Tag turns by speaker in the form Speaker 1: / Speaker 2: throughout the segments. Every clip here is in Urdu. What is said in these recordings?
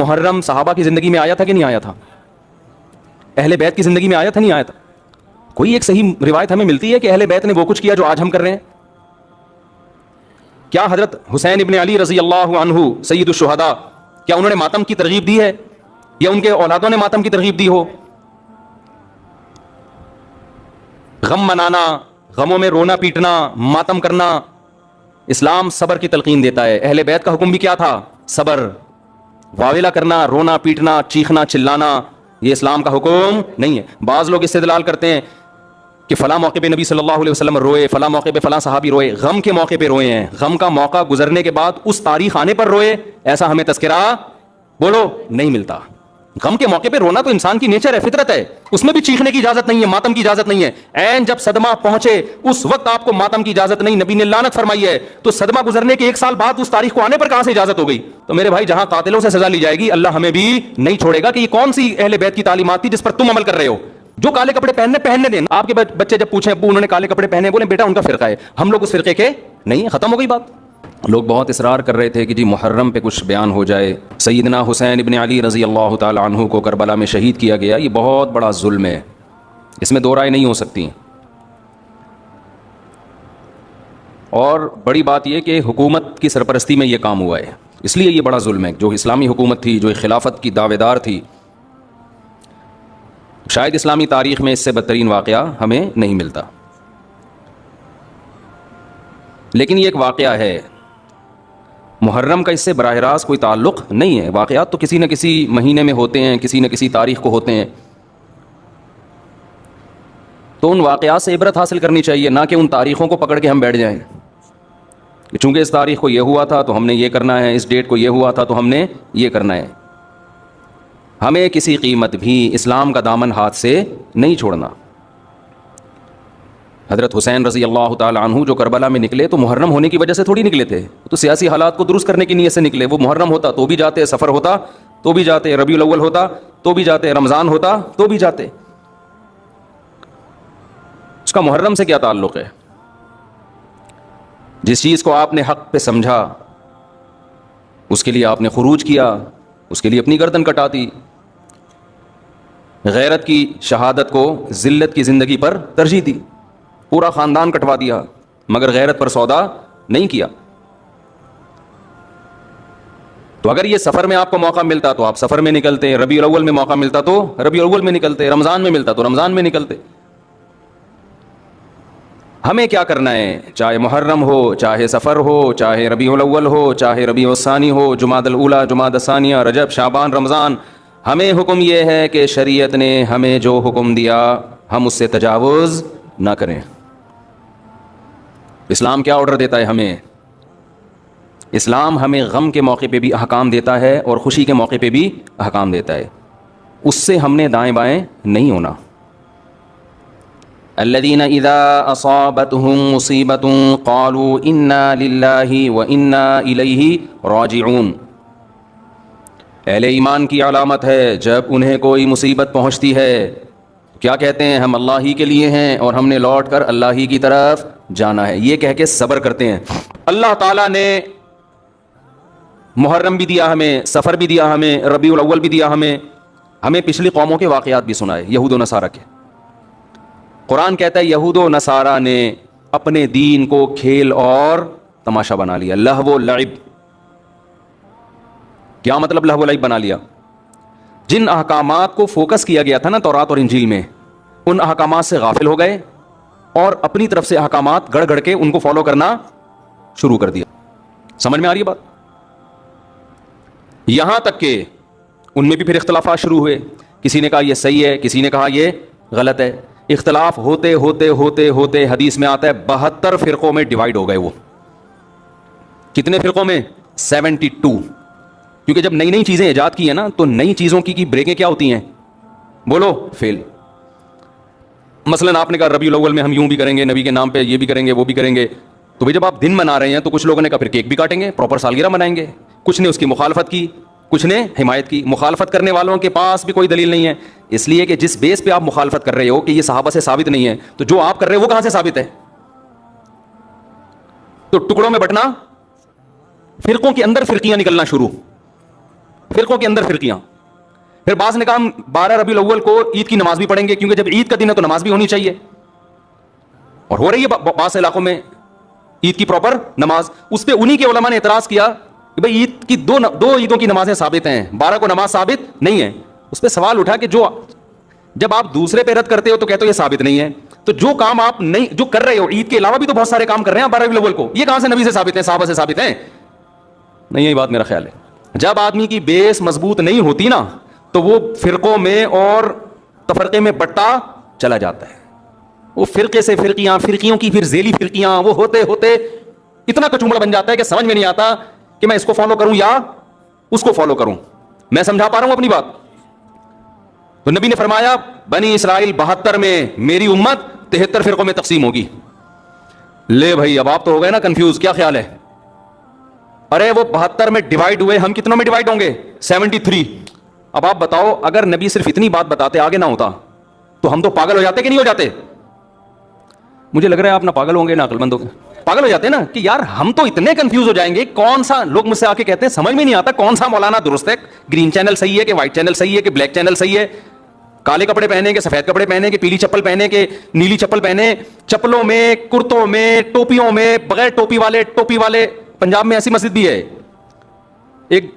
Speaker 1: محرم صحابہ کی زندگی میں آیا تھا کہ نہیں آیا تھا؟ اہل بیت کی زندگی میں آیا تھا نہیں آیا تھا؟ کوئی ایک صحیح روایت ہمیں ملتی ہے کہ اہل بیت نے وہ کچھ کیا جو آج ہم کر رہے ہیں؟ کیا حضرت حسین ابن علی رضی اللہ عنہ سید الشہداء کیا انہوں نے ماتم کی ترغیب دی ہے یا ان کے اولادوں نے ماتم کی ترغیب دی ہو؟ غم منانا، غموں میں رونا پیٹنا، ماتم کرنا، اسلام صبر کی تلقین دیتا ہے. اہل بیت کا حکم بھی کیا تھا؟ صبر. واویلا کرنا، رونا پیٹنا، چیخنا چلانا یہ اسلام کا حکم نہیں ہے. بعض لوگ استدلال کرتے ہیں کہ فلاں موقع پہ نبی صلی اللہ علیہ وسلم روئے، فلاں موقع پہ فلاں صحابی روئے. غم کے موقع پہ روئے ہیں، غم کا موقع گزرنے کے بعد اس تاریخ آنے پر روئے، ایسا ہمیں تذکرہ بولو نہیں ملتا. غم کے موقع پہ رونا تو انسان کی نیچر ہے، فطرت ہے، اس میں بھی چیخنے کی اجازت نہیں ہے، ماتم کی اجازت نہیں ہے. عین جب صدمہ پہنچے اس وقت آپ کو ماتم کی اجازت نہیں، نبی نے لعنت فرمائی ہے. تو صدمہ گزرنے کے 1 سال بعد اس تاریخ کو آنے پر کہاں سے اجازت ہو گئی؟ تو میرے بھائی جہاں قاتلوں سے سزا لی جائے گی اللہ ہمیں بھی نہیں چھوڑے گا کہ یہ کون سی اہل بیت کی تعلیمات تھی جس پر تم عمل کر رہے ہو. جو کالے کپڑے پہننے دیں. آپ کے بچے جب پوچھیں ابو انہوں نے کالے کپڑے پہنے، بولیں بیٹا ان کا فرقہ ہے، ہم لوگ اس فرقے کے نہیں ہیں، ختم ہو گئی بات. لوگ بہت اصرار کر رہے تھے کہ جی محرم پہ کچھ بیان ہو جائے. سیدنا حسین ابن علی رضی اللہ تعالی عنہ کو کربلا میں شہید کیا گیا، یہ بہت بڑا ظلم ہے، اس میں دو رائے نہیں ہو سکتی. اور بڑی بات یہ کہ حکومت کی سرپرستی میں یہ کام ہوا ہے، اس لیے یہ بڑا ظلم ہے. جو اسلامی حکومت تھی، جو خلافت کی دعوے دار تھی، شاید اسلامی تاریخ میں اس سے بدترین واقعہ ہمیں نہیں ملتا. لیکن یہ ایک واقعہ ہے، محرم کا اس سے براہ راست کوئی تعلق نہیں ہے. واقعات تو کسی نہ کسی مہینے میں ہوتے ہیں، کسی نہ کسی تاریخ کو ہوتے ہیں، تو ان واقعات سے عبرت حاصل کرنی چاہیے، نہ کہ ان تاریخوں کو پکڑ کے ہم بیٹھ جائیں. چونکہ اس تاریخ کو یہ ہوا تھا تو ہم نے یہ کرنا ہے، اس ڈیٹ کو یہ ہوا تھا تو ہم نے یہ کرنا ہے. ہمیں کسی قیمت بھی اسلام کا دامن ہاتھ سے نہیں چھوڑنا. حضرت حسین رضی اللہ تعالی عنہ جو کربلا میں نکلے تو محرم ہونے کی وجہ سے تھوڑی نکلے تھے، تو سیاسی حالات کو درست کرنے کی نیت سے نکلے. وہ محرم ہوتا تو بھی جاتے، سفر ہوتا تو بھی جاتے، ربیع الاول ہوتا تو بھی جاتے، رمضان ہوتا تو بھی جاتے. اس کا محرم سے کیا تعلق ہے؟ جس چیز کو آپ نے حق پہ سمجھا اس کے لیے آپ نے خروج کیا، اس کے لیے اپنی گردن کٹا دی. غیرت کی شہادت کو ذلت کی زندگی پر ترجیح دی، پورا خاندان کٹوا دیا مگر غیرت پر سودا نہیں کیا. تو اگر یہ سفر میں آپ کو موقع ملتا تو آپ سفر میں نکلتے، ربیع الاول میں موقع ملتا تو ربیع الاول میں نکلتے، رمضان میں ملتا تو رمضان میں نکلتے. ہمیں کیا کرنا ہے؟ چاہے محرم ہو، چاہے سفر ہو، چاہے ربیع الاول ہو، چاہے ربیع الثانی ہو، جمادی الاولیٰ، جمادی الثانیہ، رجب، شعبان، رمضان، ہمیں حکم یہ ہے کہ شریعت نے ہمیں جو حکم دیا ہم اس سے تجاوز نہ کریں. اسلام کیا آرڈر دیتا ہے ہمیں؟ اسلام ہمیں غم کے موقع پہ بھی احکام دیتا ہے اور خوشی کے موقع پہ بھی احکام دیتا ہے. اس سے ہم نے دائیں بائیں نہیں ہونا. الذین اذا اصابتهم مصیبۃ قالوا انا للہ وانا الیہ راجعون. اہل ایمان کی علامت ہے جب انہیں کوئی مصیبت پہنچتی ہے کیا کہتے ہیں؟ ہم اللہ ہی کے لیے ہیں اور ہم نے لوٹ کر اللہ ہی کی طرف جانا ہے. یہ کہہ کے صبر کرتے ہیں. اللہ تعالیٰ نے محرم بھی دیا ہمیں، سفر بھی دیا ہمیں، ربیع الاول بھی دیا ہمیں پچھلی قوموں کے واقعات بھی سنائے، یہود و نصارہ کے. قرآن کہتا ہے یہود و نصارہ نے اپنے دین کو کھیل اور تماشا بنا لیا، لہو و لعب. کیا مطلب لہو و لعب بنا لیا؟ جن احکامات کو فوکس کیا گیا تھا نا تورات اور انجیل میں، ان احکامات سے غافل ہو گئے اور اپنی طرف سے احکامات گڑھ گڑھ کے ان کو فالو کرنا شروع کر دیا. سمجھ میں آ رہی ہے بات؟ یہاں تک کہ ان میں بھی پھر اختلافات شروع ہوئے. کسی نے کہا یہ صحیح ہے، کسی نے کہا یہ غلط ہے. اختلاف ہوتے ہوتے ہوتے ہوتے حدیث میں آتا ہے 72 فرقوں میں ڈیوائیڈ ہو گئے. وہ کتنے فرقوں میں؟ 72. کیونکہ جب نئی نئی چیزیں ایجاد کی ہیں نا تو نئی چیزوں کی بریکیں کیا ہوتی ہیں؟ بولو، فیل. مثلا آپ نے کہا ربیع الاول میں ہم یوں بھی کریں گے، نبی کے نام پہ یہ بھی کریں گے، وہ بھی کریں گے. تو بھائی جب آپ دن منا رہے ہیں تو کچھ لوگوں نے کہا پھر کیک بھی کاٹیں گے، پراپر سالگرہ منائیں گے. کچھ نے اس کی مخالفت کی، کچھ نے حمایت کی. مخالفت کرنے والوں کے پاس بھی کوئی دلیل نہیں ہے، اس لیے کہ جس بیس پہ آپ مخالفت کر رہے ہو کہ یہ صحابہ سے ثابت نہیں ہے، تو جو آپ کر رہے ہو وہ کہاں سے ثابت ہے؟ تو ٹکڑوں میں بٹنا، فرقوں کے اندر فرقیاں نکلنا شروع. فرقوں کے اندر فرقیاں. پھر بعض نے کہا ہم 12 ربیع الاول کو عید کی نماز بھی پڑھیں گے, کیونکہ جب عید کا دن ہے تو نماز بھی ہونی چاہیے, اور ہو رہی ہے بعض علاقوں میں عید کی پراپر نماز. اس پہ انہی کے علماء نے اعتراض کیا کہ بھئی عید کی دو عیدوں کی نمازیں ثابت ہیں, 12 کو نماز ثابت نہیں ہے. اس پہ سوال اٹھا کہ جب آپ دوسرے پہ رد کرتے ہو تو کہتے ہو یہ ثابت نہیں ہے, تو جو کام آپ نہیں جو کر رہے ہو عید کے علاوہ بھی تو بہت سارے کام کر رہے ہیں 12 ربیع الاول کو, یہ کہاں سے نبی سے ثابت ہیں, صحابہ سے ثابت ہیں؟ نہیں, یہی بات میرا خیال ہے. جب آدمی کی بیس مضبوط نہیں ہوتی نا تو وہ فرقوں میں اور تفرقے میں بٹتا چلا جاتا ہے. وہ فرقے سے فرقیاں, فرقیوں کی پھر ذیلی فرقیاں, وہ ہوتے ہوتے اتنا کچومڑا بن جاتا ہے کہ سمجھ میں نہیں آتا کہ میں اس کو فالو کروں یا اس کو فالو کروں. میں سمجھا پا رہا ہوں اپنی بات؟ تو نبی نے فرمایا بنی اسرائیل 72 میں, میری امت 73 فرقوں میں تقسیم ہوگی. لے بھائی اب آپ تو ہو گئے نا کنفیوز, کیا خیال ہے؟ ارے وہ 72 میں ڈیوائڈ ہوئے, ہم کتنوں میں ڈیوائڈ ہوں گے؟ 73. اب آپ بتاؤ اگر نبی صرف اتنی بات بتاتے آگے نہ ہوتا تو ہم تو پاگل ہو جاتے کہ نہیں ہو جاتے؟ مجھے لگ رہا ہے آپ نہ پاگل ہوں گے نہ عقل مند ہوں گے. پاگل ہو جاتے نا کہ یار ہم تو اتنے کنفیوز ہو جائیں گے, کون سا, لوگ مجھ سے آ کے کہتے ہیں سمجھ میں نہیں آتا کون سا مولانا درست ہے, گرین چینل صحیح ہے کہ وائٹ چینل صحیح ہے کہ بلیک چینل صحیح ہے, کالے کپڑے پہنے کے سفید کپڑے پہنے کے, پیلی چپل پہنے کے نیلی چپل پہنے, چپلوں میں, کرتوں میں, ٹوپیوں میں, بغیر ٹوپی والے. پنجاب میں ایسی مسجد بھی ہے,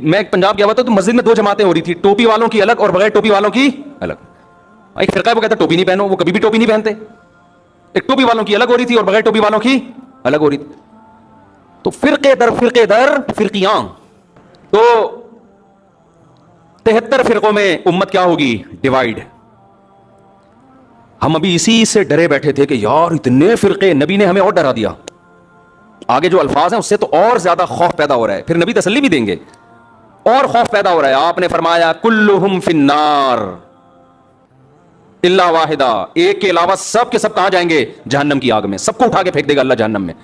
Speaker 1: میں پنجاب گیا ہوا تھا تو مسجد میں 2 جماعتیں ہو رہی تھی, ٹوپی والوں کی الگ اور بغیر ٹوپی والوں کی الگ. ایک فرقہ ہے وہ کہتا ہے ٹوپی نہیں پہنو, وہ کبھی بھی ٹوپی نہیں پہنتے. ایک ٹوپی والوں کی الگ ہو رہی تھی اور بغیر ٹوپی والوں کی الگ ہو رہی تھی. تو فرقے در فرقیاں. تو 73 فرقوں میں امت کیا ہوگی؟ ڈیوائڈ. ہم ابھی اسی سے ڈرے بیٹھے تھے کہ یار اتنے فرقے, نبی نے ہمیں اور ڈرا دیا. آگے جو الفاظ ہیں اس سے تو اور زیادہ خوف پیدا ہو رہا ہے, پھر نبی تسلی بھی دیں گے, اور خوف پیدا ہو رہا ہے. آپ نے فرمایا کلہم فی النار الا واحدہ, ایک کے علاوہ سب کے سب کہاں جائیں گے؟ جہنم کی آگ میں. سب کو اٹھا کے پھینک دے گا اللہ جہنم میں.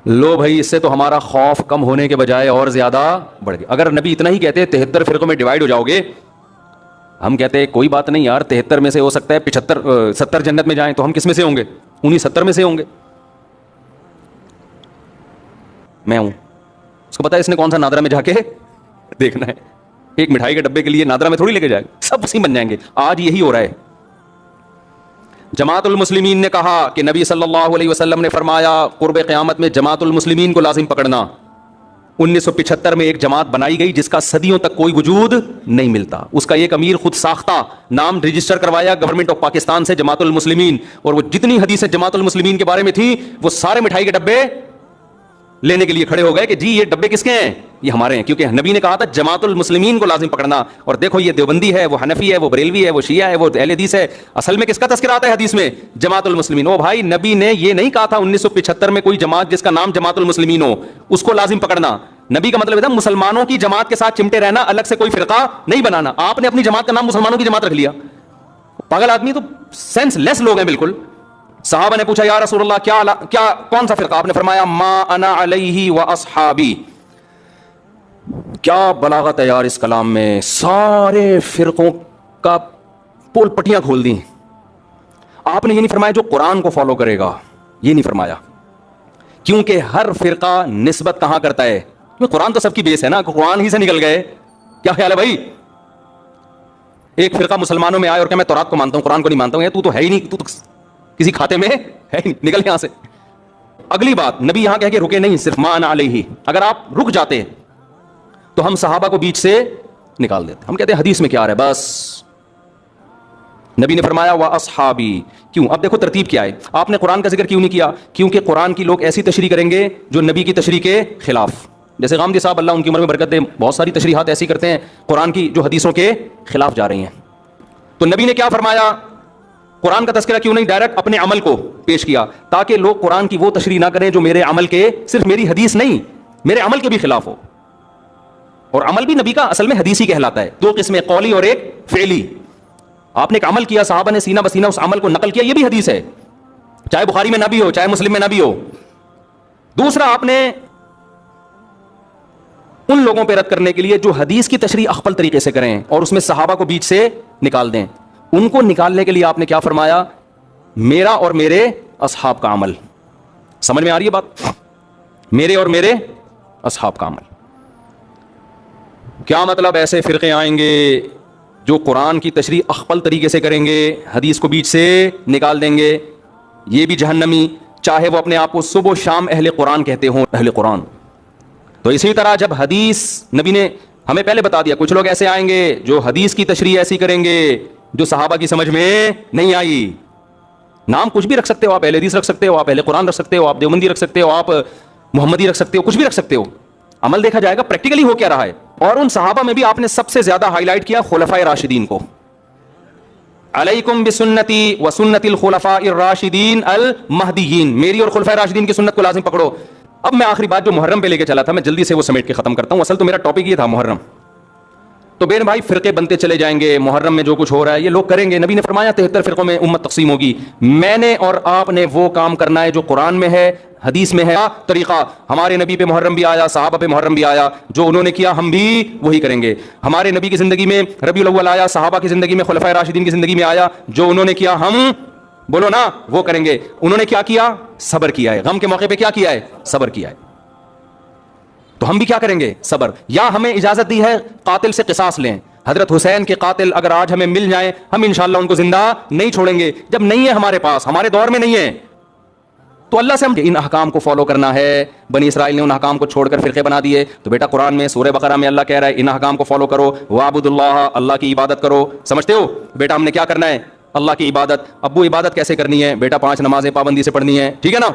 Speaker 1: لو بھائی اس سے تو ہمارا خوف کم ہونے کے بجائے اور زیادہ بڑھ گیا. اگر نبی اتنا ہی کہتے 73 فرقوں میں ڈیوائڈ ہو جاؤ گے, ہم کہتے کوئی بات نہیں یار, 73 میں سے ہو سکتا ہے 70 جنت میں جائیں, تو ہم کس میں سے ہوں گے؟ انہی 70 میں سے ہوں گے. میں ہوں, اس کو پتا ہے اس نے کون سا نادرا میں جا کے دیکھنا ہے. ایک مٹھائی کے ڈبے کے لیے نادرا میں تھوڑی لے کے جائے گا, سب اسی بن جائیں گے. آج یہی ہو رہا ہے. جماعت المسلمین نے کہا کہ نبی صلی اللہ علیہ وسلم نے فرمایا قرب قیامت میں جماعت المسلمین کو لازم پکڑنا. 1975 میں ایک جماعت بنائی گئی جس کا صدیوں تک کوئی وجود نہیں ملتا. اس کا ایک امیر خود ساختہ نام رجسٹر کروایا گورنمنٹ آف پاکستان سے, جماعت المسلمین, اور وہ جتنی حدیثیں جماعت المسلمین کے بارے میں تھی وہ سارے مٹھائی کے ڈبے لینے کے لیے کھڑے ہو گئے کہ جی یہ ڈبے کس کے ہیں؟ یہ ہمارے ہیں, کیونکہ نبی نے کہا تھا جماعت المسلمین کو لازم پکڑنا. اور دیکھو یہ دیوبندی ہے, وہ حنفی ہے, وہ بریلوی ہے, وہ شیعہ ہے, وہ اہل حدیث ہے. اصل میں کس کا تذکرہ آتا ہے حدیث میں؟ جماعت المسلمین. او بھائی نبی نے یہ نہیں کہا تھا 1975 میں کوئی جماعت جس کا نام جماعت المسلمین ہو اس کو لازم پکڑنا. نبی کا مطلب ہے مسلمانوں کی جماعت کے ساتھ چمٹے رہنا, الگ سے کوئی فرقہ نہیں بنانا. آپ نے اپنی جماعت کا نام مسلمانوں کی جماعت رکھ لیا. پاگل آدمی, تو سینس لیس لوگ ہیں بالکل. صحابہ نے پوچھا یا رسول اللہ کیا کون سا فرقہ؟ آپ نے فرمایا ما انا علیہ و اصحابی. کیا بلاغت ہے یار اس کلام میں, سارے فرقوں کا پول پٹیاں کھول دی. آپ نے یہ نہیں فرمایا جو قرآن کو فالو کرے گا, یہ نہیں فرمایا, کیونکہ ہر فرقہ نسبت کہاں کرتا ہے؟ قرآن تو سب کی بیس ہے نا, قرآن ہی سے نکل گئے. کیا خیال ہے بھائی؟ ایک فرقہ مسلمانوں میں آئے اور کہ میں تورات کو مانتا ہوں قرآن کو نہیں مانتا ہوں, تو ہے ہی نہیں, تو کسی کھاتے میں ہے نہیں, نکل یہاں سے. اگلی بات, نبی یہاں کہہ کے رکے نہیں صرف ما انا علیہ. اگر آپ رک جاتے تو ہم صحابہ کو بیچ سے نکال دیتے. ہم کہتے ہیں حدیث میں کیا آ رہا ہے بس. نبی نے فرمایا وا اصحابی. کیوں؟ اب دیکھو ترتیب کیا ہے. آپ نے قرآن کا ذکر کیوں نہیں کیا؟ کیونکہ قرآن کی لوگ ایسی تشریح کریں گے جو نبی کی تشریح کے خلاف. جیسے غامدی صاحب اللہ ان کی عمر میں برکت دے, بہت ساری تشریحات ایسی کرتے ہیں قرآن کی جو حدیثوں کے خلاف جا رہی ہیں. تو نبی نے کیا فرمایا؟ قرآن کا تذکرہ کیوں نہیں ڈائریکٹ اپنے عمل کو پیش کیا, تاکہ لوگ قرآن کی وہ تشریح نہ کریں جو میرے عمل کے, صرف میری حدیث نہیں میرے عمل کے بھی خلاف ہو. اور عمل بھی نبی کا اصل میں حدیث ہی کہلاتا ہے. 2 قسمیں, قولی اور ایک فعلی. آپ نے ایک عمل کیا, صحابہ نے سینہ بسینہ اس عمل کو نقل کیا, یہ بھی حدیث ہے, چاہے بخاری میں نہ بھی ہو چاہے مسلم میں نہ بھی ہو. دوسرا, آپ نے ان لوگوں پہ رد کرنے کے لیے جو حدیث کی تشریح اخفل طریقے سے کریں اور اس میں صحابہ کو بیچ سے نکال دیں, ان کو نکالنے کے لیے آپ نے کیا فرمایا؟ میرا اور میرے اصحاب کا عمل. سمجھ میں آ رہی ہے بات؟ میرے اور میرے اصحاب کا عمل. کیا مطلب ایسے فرقے آئیں گے جو قرآن کی تشریح اخپل طریقے سے کریں گے, حدیث کو بیچ سے نکال دیں گے, یہ بھی جہنمی, چاہے وہ اپنے آپ کو صبح و شام اہل قرآن کہتے ہوں, اہل قرآن. تو اسی طرح جب حدیث نبی نے ہمیں پہلے بتا دیا, کچھ لوگ ایسے آئیں گے جو حدیث کی تشریح ایسی کریں گے جو صحابہ کی سمجھ میں نہیں آئی. نام کچھ بھی رکھ سکتے ہو آپ, اہل حدیث رکھ سکتے ہو آپ, اہل قرآن رکھ سکتے ہو آپ, دیوبندی رکھ سکتے ہو آپ, محمدی رکھ سکتے ہو, کچھ بھی رکھ سکتے ہو. عمل دیکھا جائے گا پریکٹیکلی ہو کیا رہا ہے. اور ان صحابہ میں بھی آپ نے سب سے زیادہ ہائی لائٹ کیا خلفائے راشدین کو. علیکم بسنتی و سنت الخلفاء الراشدین المہدیین, میری اور خلفائے راشدین کی سنت کو لازم پکڑو. اب میں آخری بات جو محرم پہ لے کے چلا تھا, میں جلدی سے وہ سمیٹ کے ختم کرتا ہوں. اصل تو میرا ٹاپک یہ تھا محرم. تو بہن بھائی فرقے بنتے چلے جائیں گے, محرم میں جو کچھ ہو رہا ہے یہ لوگ کریں گے. نبی نے فرمایا 73 فرقوں میں امت تقسیم ہوگی. میں نے اور آپ نے وہ کام کرنا ہے جو قرآن میں ہے, حدیث میں ہے. طریقہ ہمارے نبی پہ محرم بھی آیا, صحابہ پہ محرم بھی آیا, جو انہوں نے کیا ہم بھی وہی کریں گے. ہمارے نبی کی زندگی میں ربیع الاول آیا, صحابہ کی زندگی میں خلفائے راشدین کی زندگی میں آیا, جو انہوں نے کیا ہم بولو نا وہ کریں گے. انہوں نے کیا کیا؟ صبر کیا ہے. غم کے موقع پہ کیا کیا ہے؟ صبر کیا ہے. تو ہم بھی کیا کریں گے؟ صبر. یا ہمیں اجازت دی ہے قاتل سے قصاص لیں. حضرت حسین کے قاتل اگر آج ہمیں مل جائیں, ہم انشاءاللہ ان کو زندہ نہیں چھوڑیں گے. جب نہیں ہے ہمارے پاس, ہمارے دور میں نہیں ہے, تو اللہ سے ہم ان احکام کو فالو کرنا ہے. بنی اسرائیل نے ان احکام کو چھوڑ کر فرقے بنا دیے. تو بیٹا قرآن میں سورہ بقرہ میں اللہ کہہ رہا ہے ان احکام کو فالو کرو. وَاعْبُدُوا اللَّهَ, اللہ کی عبادت کرو. سمجھتے ہو بیٹا ہم نے کیا کرنا ہے؟ اللہ کی عبادت. ابو عبادت کیسے کرنی ہے؟ بیٹا 5 نمازیں پابندی سے پڑھنی ہے, ٹھیک ہے نا.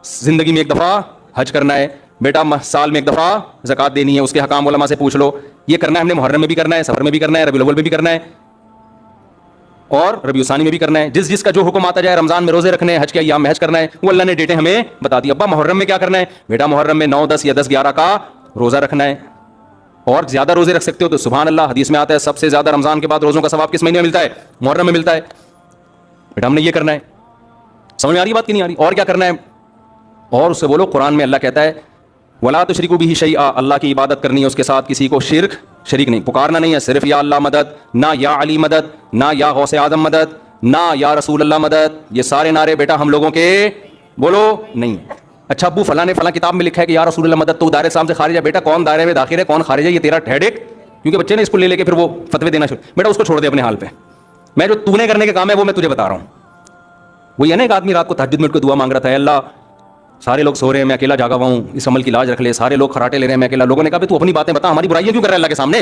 Speaker 1: زندگی میں ایک دفعہ حج کرنا ہے بیٹا, سال میں ایک دفعہ زکات دینی ہے. اس کے حکام علماء سے پوچھ لو. یہ کرنا ہے ہم نے محرم میں بھی کرنا ہے, سفر میں بھی کرنا ہے, ربیع الاول میں بھی کرنا ہے, اور ربیع الثانی میں بھی کرنا ہے. جس کا جو حکم آتا جائے, رمضان میں روزے رکھنے ہیں, حج کے ایام میں حج کرنا ہے, وہ اللہ نے ڈیٹیں ہمیں بتا دی. ابا محرم میں کیا کرنا ہے؟ بیٹا محرم میں 9, 10 یا 10, 11 کا روزہ رکھنا ہے. اور زیادہ روزے رکھ سکتے ہو تو سبحان اللہ, حدیث میں آتا ہے سب سے زیادہ رمضان کے بعد روزوں کا ثواب کس مہینے میں ملتا ہے؟ محرم میں ملتا ہے. بیٹا ہم نے یہ کرنا ہے. سمجھ میں آ رہی بات کہ نہیں آ رہی؟ اور کیا کرنا ہے؟ اور اس سے بولو قرآن میں اللہ کہتا ہے وَلَا تُشْرِكُوا بِهِ شَيْئًا, اللہ کی عبادت کرنی ہے, اس کے ساتھ کسی کو شریک نہیں. پکارنا نہیں ہے صرف یا اللہ مدد, نہ یا علی مدد, نہ یا غوث اعظم مدد, نہ یا رسول اللہ مدد. یہ سارے نعرے بیٹا ہم لوگوں کے بولو نہیں. اچھا ابو فلاں نے فلاں کتاب میں لکھا ہے کہ یا رسول اللہ مدد, تو دائرے اسلام سے خارج ہے. بیٹا کون دائرے میں داخل ہے کون خارج ہے یہ تیرا ہیڈیک, کیونکہ بچے نے اس کو لے کے پھر وہ فتوے دینا شروع. بیٹا اس کو چھوڑ دے اپنے حال پہ. میں جو تو نے کرنے کے کام ہے وہ میں تجھے بتا رہا ہوں. وہ یہ نا ایک آدمی رات کو تہجد میں اٹھ کے دعا مانگ رہا تھا, اللہ سارے لوگ سو رہے ہیں میں اکیلا جاگا ہوا ہوں, اس عمل کی لاج رکھ لے, سارے لوگ خراٹے لے رہے ہیں میں اکیلا. لوگوں نے کہا تو اپنی باتیں بتا, ہماری برائیاں کیوں کر رہا ہے اللہ کے سامنے.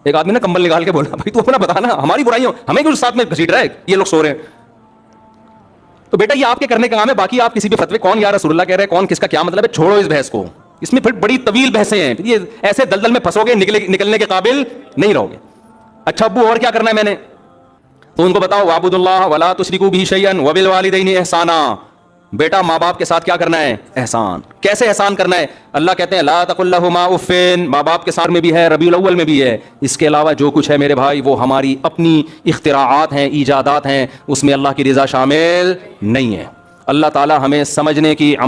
Speaker 1: ایک آدمی نے کمبل نکال کے بولا بھائی تو اپنا بتا نا, ہماری برائیاں ہمیں کیوں ساتھ میں گھسیٹ رہا ہے, یہ لوگ سو رہے ہیں. تو بیٹا یہ آپ کے کرنے کا کام ہے, باقی آپ کسی بھی فتوے کون یا رسول اللہ کہہ رہے ہیں کون کس کا کیا مطلب ہے, چھوڑو اس بحث کو. اس میں پھر بڑی طویل بحثیں ہیں, یہ ایسے دلدل میں پھنسو گے نکلنے کے قابل نہیں رہو گے. اچھا ابو اور کیا کرنا ہے میں نے, تو ان کو بتاؤ وَاعْبُدُوا اللَّهَ وَلَا تُشْرِكُوا بِهِ شَيْئًا وَبِالْوَالِدَيْنِ إِحْسَانًا. بیٹا ماں باپ کے ساتھ کیا کرنا ہے؟ احسان. کیسے احسان کرنا ہے؟ اللہ کہتے ہیں لا تقل لهما اف, ماں باپ کے ساتھ میں بھی ہے, ربیع الاول میں بھی ہے. اس کے علاوہ جو کچھ ہے میرے بھائی وہ ہماری اپنی اختراعات ہیں, ایجادات ہیں, اس میں اللہ کی رضا شامل نہیں ہے. اللہ تعالی ہمیں سمجھنے کی